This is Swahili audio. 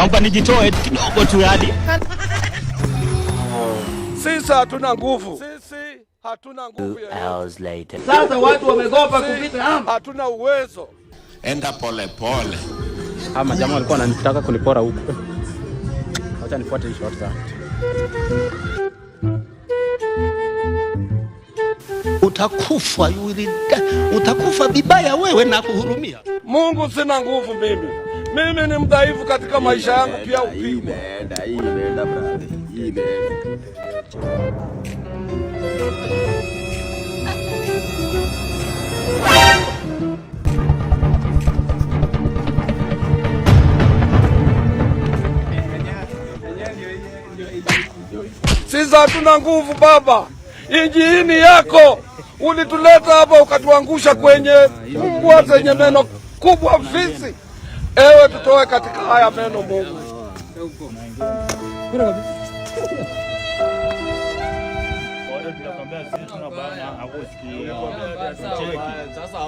naomba nijitoe kidogo tu hadi. Sisi hatuna nguvu. Sisi hatuna nguvu later. Sasa watu wamegopa kupita hapa. Hatuna uwezo. Enda pole pole. Ama jamaa walikuwa wananitaka kunipora huko. Acha nifuate hizo short. Utakufa utakufa vibaya wewe na kuhurumia. Mungu, sina nguvu mimi. Mimi ni mdhaifu katika maisha yangu pia upigwa. Imeenda brother. Sisi hatuna nguvu baba. Injini yako ulituleta hapa ukatuangusha kwenye mbwa zenye meno kubwa fisi. Ewe tutoe katika haya meno Mungu. Sasa